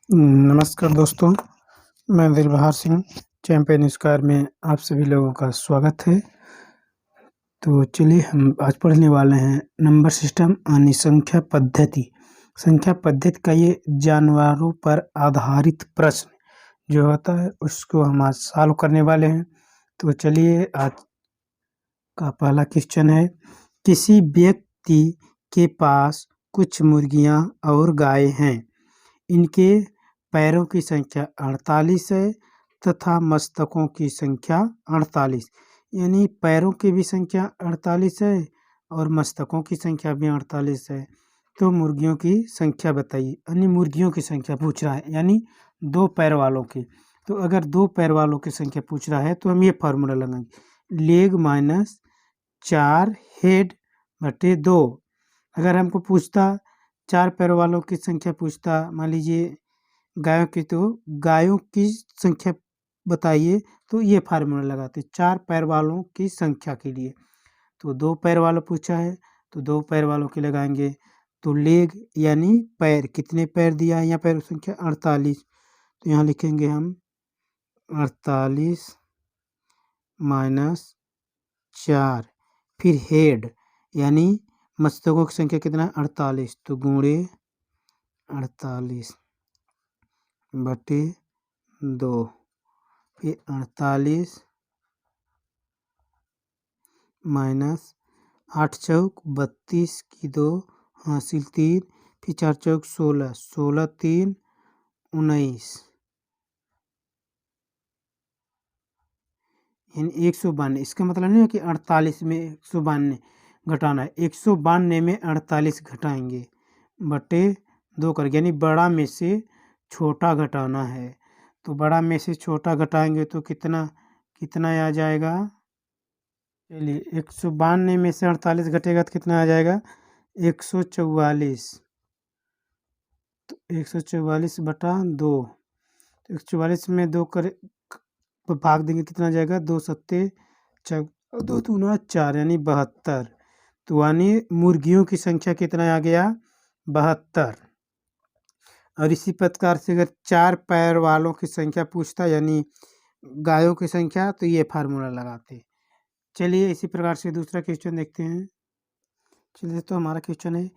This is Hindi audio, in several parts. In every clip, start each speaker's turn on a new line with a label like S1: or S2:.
S1: नमस्कार दोस्तों, मैं दिलबहार सिंह चैंपियन स्क्वायर में आप सभी लोगों का स्वागत है। तो चलिए हम आज पढ़ने वाले हैं नंबर सिस्टम यानी संख्या पद्धति। संख्या पद्धति का ये जानवरों पर आधारित प्रश्न जो होता है उसको हम आज सॉल्व करने वाले हैं। तो चलिए आज का पहला क्वेश्चन है, किसी व्यक्ति के पास कुछ मुर्गियां और गाय हैं। इनके पैरों की संख्या 48 है तथा मस्तकों की संख्या 48, यानी पैरों की भी संख्या 48 है और मस्तकों की संख्या भी 48 है। तो मुर्गियों की संख्या बताइए, यानी मुर्गियों की संख्या पूछ रहा है, यानी 2 पैर वालों की। तो अगर 2 पैर वालों की संख्या पूछ रहा है तो हम ये फार्मूला लगाएंगे, लेग माइनस 4 हेड बटे 2। अगर हमको पूछता 4 पैर वालों की संख्या पूछता, मान लीजिए गायों की, तो गायों की संख्या बताइए, तो ये फार्मूला लगाते 4 पैर वालों की संख्या के लिए। तो 2 पैर वाला पूछा है तो 2 पैर वालों के लगाएंगे। तो लेग यानी पैर, कितने पैर दिया है यहाँ पैर की संख्या 48, तो यहाँ लिखेंगे हम 48 माइनस 4। फिर हेड यानी मस्तकों की संख्या कितना 48, तो गुणे 48 बटे 2। फिर 48 माइनस 8 चौक 32 की 2 हासिल 3, फिर 4 चौक 16, 16 3 19, यानी 192। इसका मतलब नहीं है कि 48 में 192 घटाना है, 192 में 48 घटाएंगे बटे 2 करके, यानी बड़ा में से छोटा घटाना है। तो बड़ा में से छोटा घटाएंगे तो कितना कितना आ जाएगा। चलिए 192 में से 48 घटेगा तो कितना आ जाएगा 144। तो 144 बटा 2, तो 144 में 2 करे भाग देंगे, कितना आ जाएगा 2 सत्ते 2 दूना 4, यानी 72। तो यानी मुर्गियों की संख्या कितना आ गया 72। और इसी प्रकार से अगर 4 पैर वालों की संख्या पूछता, यानी गायों की संख्या, तो ये फार्मूला लगाते। चलिए इसी प्रकार से दूसरा क्वेश्चन देखते हैं। चलिए तो हमारा क्वेश्चन है,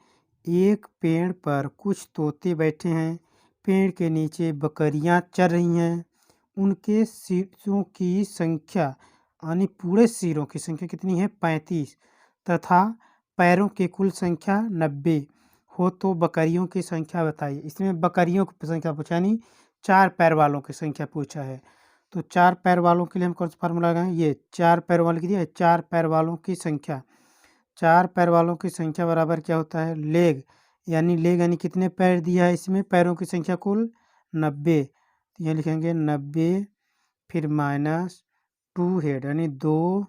S1: एक पेड़ पर कुछ तोते बैठे हैं, पेड़ के नीचे बकरियां चर रही हैं। उनके सिरों की संख्या, यानी पूरे सिरों की संख्या कितनी है 35 तथा पैरों की कुल संख्या 90 हो, तो बकरियों की संख्या बताइए। इसमें बकरियों की संख्या पूछा, यानी 4 पैर वालों की संख्या पूछा है। तो 4 पैर वालों के लिए हम कौन सा फार्मूला लगाएं, ये 4 पैर वाले की दिया है, 4 पैर वालों की संख्या। 4 पैर वालों की संख्या बराबर क्या होता है लेग, यानी कितने पैर दिया है, इसमें पैरों की संख्या कुल 90। तो यहाँ लिखेंगे 90, फिर माइनस 2 हेड, यानी 2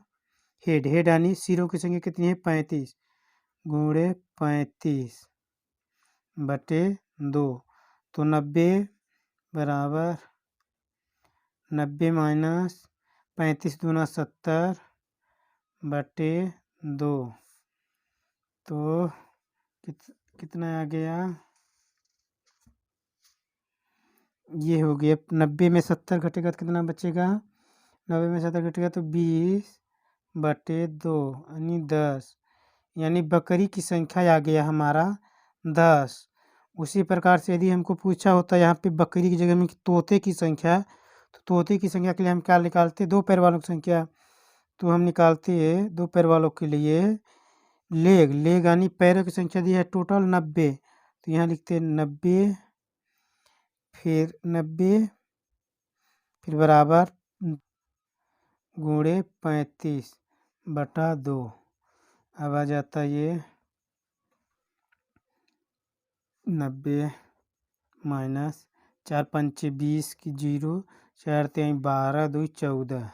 S1: हेड, यानी सिरों की संख्या कितनी है 35 गुणे 35 बटे 2। तो 90 बराबर 90 माइनस 35 दूना 70 बटे 2। तो कितना आ गया, ये हो गया 90 में 70 घटेगा तो कितना बचेगा, 90 में 70 घटेगा तो 20 बटे 2, यानी 10, यानी बकरी की संख्या आ गया हमारा 10। उसी प्रकार से यदि हमको पूछा होता यहाँ पे बकरी की जगह में तोते की संख्या, तो तोते की संख्या के लिए हम क्या निकालते, 2 पैर वालों की संख्या। तो हम निकालते हैं 2 पैर वालों के लिए लेग यानी पैरों की संख्या दी है टोटल 90, तो यहाँ लिखते हैं 90, फिर 90, फिर बराबर गुणे 35 बटा 2। अब आ जाता ये 90 माइनस 4 पंचे 20 की 0, 4 3 12 2 14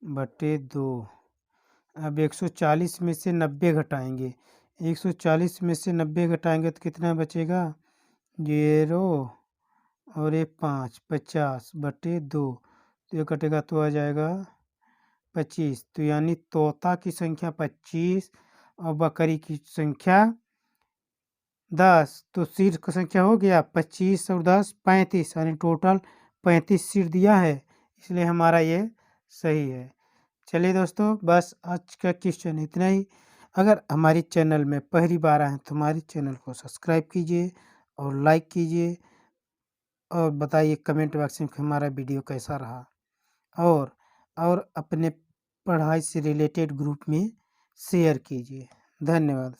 S1: बटे 2। अब 140 में से 90 घटाएंगे, 140 में से 90 घटाएंगे तो कितना बचेगा 0 और ये 5, 50 बटे 2। तो ये कटेगा तो आ जाएगा 25। तो यानी तोता की संख्या 25 और बकरी की संख्या 10 तो सीट की संख्या हो गया 25 और 10 35 यानी टोटल 35 सीट दिया है, इसलिए हमारा ये सही है। चलिए दोस्तों, बस आज का क्वेश्चन इतना ही। अगर हमारे चैनल में पहली बार आए तो हमारे चैनल को सब्सक्राइब कीजिए और लाइक कीजिए और बताइए कमेंट बॉक्स में कि हमारा वीडियो कैसा रहा, और अपने पढ़ाई से रिलेटेड ग्रुप में शेयर कीजिए। धन्यवाद।